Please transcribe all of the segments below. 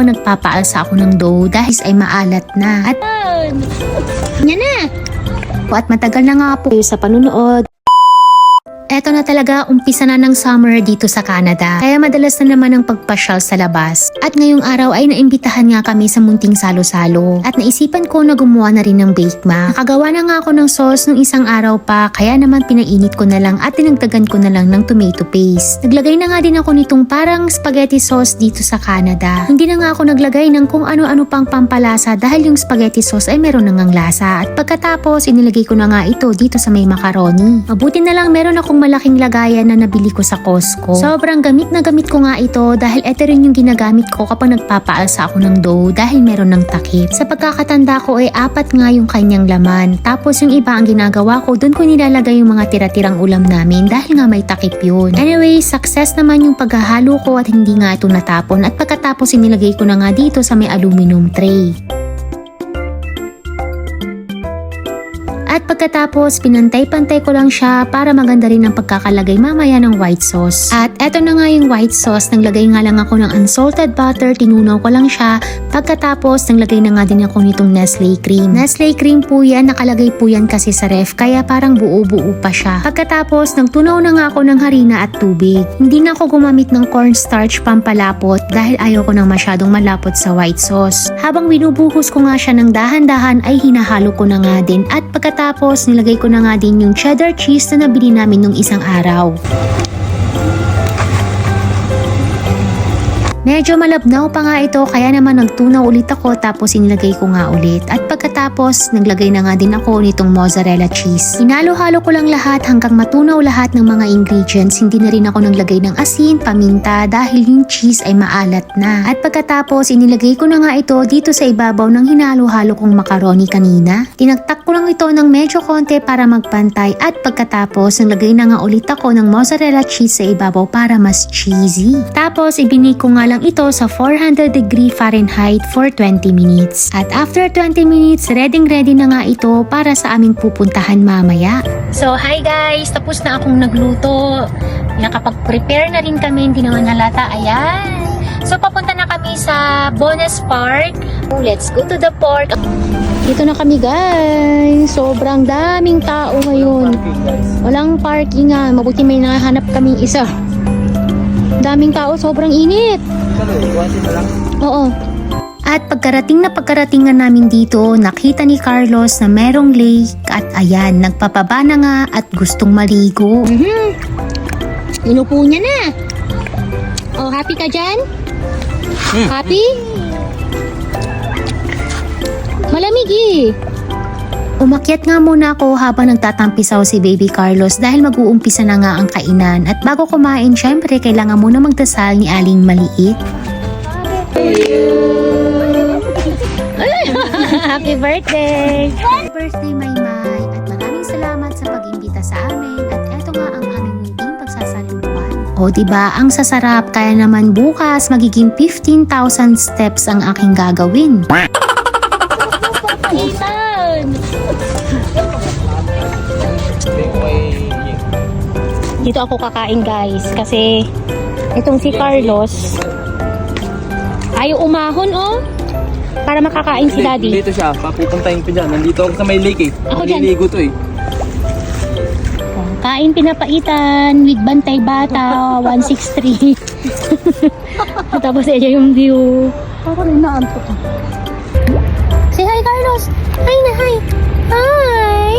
Nagpapaalsa ako ng dough dahil ay maalat na. At yan na. At matagal na nga po sa panunood. Eto na talaga, umpisa na ng summer dito sa Canada. Kaya madalas na naman ang pagpasyal sa labas. At ngayong araw ay naimbitahan nga kami sa munting salo-salo. At naisipan ko na gumawa na rin ng bakema. Nakagawa na nga ako ng sauce nung isang araw pa, kaya naman pinainit ko na lang at dinagdagan ko na lang ng tomato paste. Naglagay na nga din ako nitong parang spaghetti sauce dito sa Canada. Hindi na nga ako naglagay ng kung ano-ano pang pampalasa dahil yung spaghetti sauce ay meron na ngang lasa. At pagkatapos, inilagay ko na nga ito dito sa may macaroni. Mabuti na lang meron akong malaking lagayan na nabili ko sa Costco. Sobrang gamit na gamit ko nga ito dahil ito rin yung ginagamit ko kapag nagpapaalsa ako ng dough dahil meron ng takip. Sa pagkakatanda ko ay 4 nga yung kanyang laman. Tapos yung iba ang ginagawa ko, doon ko nilalagay yung mga tira-tirang ulam namin dahil nga may takip yun. Anyway, success naman yung paghahalo ko at hindi nga ito natapon at pagkatapos inilagay ko na nga dito sa may aluminum tray. At pagkatapos, pinantay-pantay ko lang siya para maganda rin ang pagkakalagay mamaya ng white sauce. At eto na nga yung white sauce, naglagay nga lang ako ng unsalted butter, tinunaw ko lang siya. Pagkatapos, naglagay na nga din ako nitong Nestle cream. Nestle cream po yan, nakalagay po yan kasi sa ref, kaya parang buo-buo pa siya. Pagkatapos, nagtunaw na nga ako ng harina at tubig. Hindi na ako gumamit ng cornstarch pampalapot dahil ayaw ko nang masyadong malapot sa white sauce. Habang binubuhos ko nga siya ng dahan-dahan ay hinahalo ko na nga din at pagkatapos nilagay ko na nga din yung cheddar cheese na nabili namin nung isang araw. Medyo malabnaw pa nga ito kaya naman nagtunaw ulit ako tapos inilagay ko nga ulit. At pagkatapos naglagay na nga din ako nitong mozzarella cheese. Hinalo-halo ko lang lahat hanggang matunaw lahat ng mga ingredients. Hindi na rin ako naglagay ng asin, paminta dahil yung cheese ay maalat na. At pagkatapos inilagay ko na nga ito dito sa ibabaw ng hinalo-halo kong macaroni kanina. Tinagtak ko lang ito ng medyo konti para magpantay at pagkatapos naglagay na nga ulit ako ng mozzarella cheese sa ibabaw para mas cheesy. Tapos ibinake ko nga lang ito sa 400 degree Fahrenheit for 20 minutes. At after 20 minutes, ready na nga ito para sa aming pupuntahan mamaya. So, hi guys! Tapos na akong nagluto. Nakapag-prepare na rin kami, hindi naman halata. Ayan! So, papunta na kami sa Bonus Park. Let's go to the park. Dito na kami guys. Sobrang daming tao ngayon. Walang parking nga. Mabuti may nahanap kaming isa. Daming tao, sobrang init. Oo. At pagkarating nga namin dito, nakita ni Carlos na merong lake at ayan, nagpapaba na nga at gustong maligo. Inupo niya na. Oh, happy ka dyan? Happy? Malamig eh. Umakyat nga muna ako habang nagtatampisaw si Baby Carlos dahil mag-uumpisa na nga ang kainan. At bago kumain, syempre kailangan muna magdasal ni Aling Maliit. Happy birthday! Happy birthday, Maymay! At maraming salamat sa pag-imbita sa amin. At eto nga ang aming munting pagsasaluhan. O diba, ang sasarap, kaya naman bukas magiging 15,000 steps ang aking gagawin. Dito ako kakain guys kasi itong si Carlos ayaw umahon para makakain si Daddy. Dito siya, papupuntahin ko dyan. Nandito ako sa may lake eh. Ako dyan. Maliligo to eh. Kain pinapaitan with Bantay Bata 163. Tapos ayan yung view. Ako rin naantok. Say hi Carlos! Hi na hi! Hi!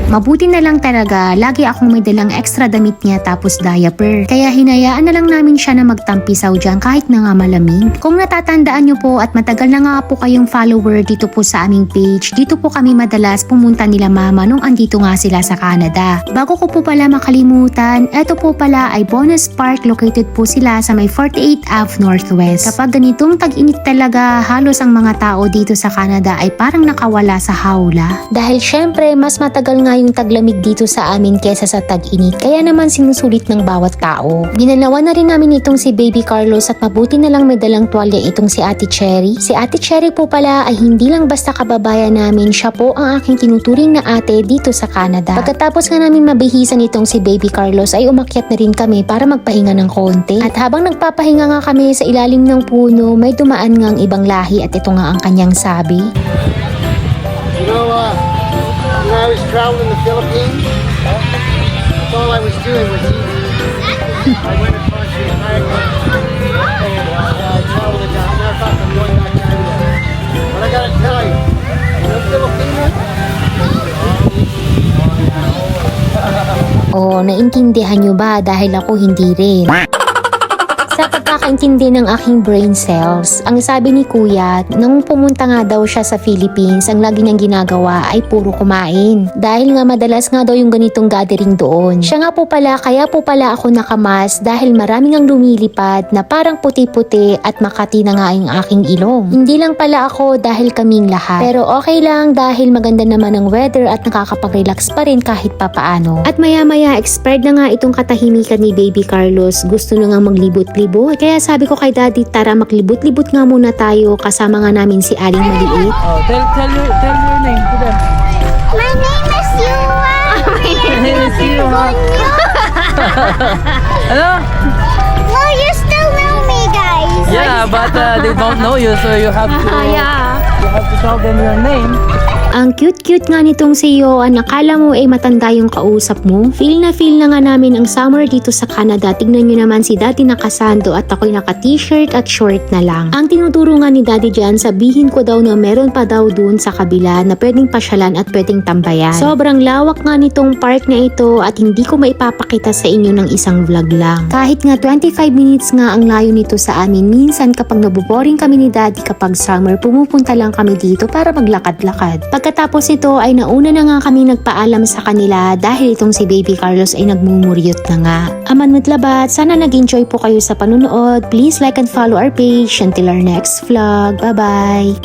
Mabuti na lang talaga, lagi akong may dalang extra damit niya tapos diaper. Kaya hinayaan na lang namin siya na magtampisaw dyan kahit na nga malamig. Kung natatandaan nyo po at matagal na nga po kayong follower dito po sa aming page, dito po kami madalas pumunta nila mama nung andito nga sila sa Canada. Bago ko po pala makalimutan, eto po pala ay Bonus Park, located po sila sa may 48 Ave Northwest. Kapag ganitong tag-init talaga, halos ang mga tao dito sa Canada ay parang nakawala sa hawla. Dahil syempre syempre mas matagal nga yung taglamig dito sa amin kesa sa tag-init, kaya naman sinusulit ng bawat tao. Ginalawan na rin namin itong si Baby Carlos at mabuti na lang may dalang tuwalya itong si Ate Cherry. Si Ate Cherry po pala ay hindi lang basta kababayan namin, siya po ang aking tinuturing na ate dito sa Canada. Pagkatapos nga namin mabihisan itong si Baby Carlos ay umakyat na rin kami para magpahinga ng konti. At habang nagpapahinga nga kami sa ilalim ng puno, may dumaan ngang ibang lahi at ito nga ang kanyang sabi. You know, when I was traveling in the Philippines, that's all I was doing was eating. I went across the entire country and I traveled it down. Matter of fact, I'm going back to India. But I gotta tell you, the Filipinos, Oh, naintindihan nyo ba dahil ako hindi rin? Sa pagkakaintindi ng aking brain cells, ang sabi ni Kuya, nung pumunta nga daw siya sa Philippines, ang lagi niyang ginagawa ay puro kumain. Dahil nga madalas nga daw yung ganitong gathering doon. Siya nga po pala, kaya po pala ako nakamas dahil maraming ang lumilipad na parang puti-puti at makati na nga yung aking ilong. Hindi lang pala ako dahil kaming lahat. Pero okay lang dahil maganda naman ang weather at nakakapag-relax pa rin kahit papaano. At maya-maya, expired na nga itong katahimikan ni Baby Carlos. Gusto na nga maglibot-libot. Kaya sabi ko kay Daddy, tara maglibot-libot nga muna tayo kasama nga namin si Aling Maliit. Oh, tell your name to them. My name is Yuan. My name is you, ha? Ano? No, you still know me, guys. Yeah, but they don't know you, so you have to you have to tell them your name. Ang cute-cute nga nitong si Yoan, nakala mo matanda yung kausap mo. Feel na nga namin ang summer dito sa Canada. Tignan nyo naman si Daddy nakasando at ako'y naka-t-shirt at short na lang. Ang tinuturo nga ni Daddy dyan, sabihin ko daw na meron pa daw dun sa kabila na pwedeng pasyalan at pwedeng tambayan. Sobrang lawak nga nitong park na ito at hindi ko maipapakita sa inyo ng isang vlog lang. Kahit nga 25 minutes nga ang layo nito sa amin, minsan kapag naboboring kami ni Daddy kapag summer, pumupunta lang kami dito para maglakad-lakad. Pagkatapos nito ay nauna na nga kami nagpaalam sa kanila dahil itong si Baby Carlos ay nagmumuryot na nga. Aman matlabat, sana nag-enjoy po kayo sa panunood. Please like and follow our page. Until our next vlog. Bye-bye!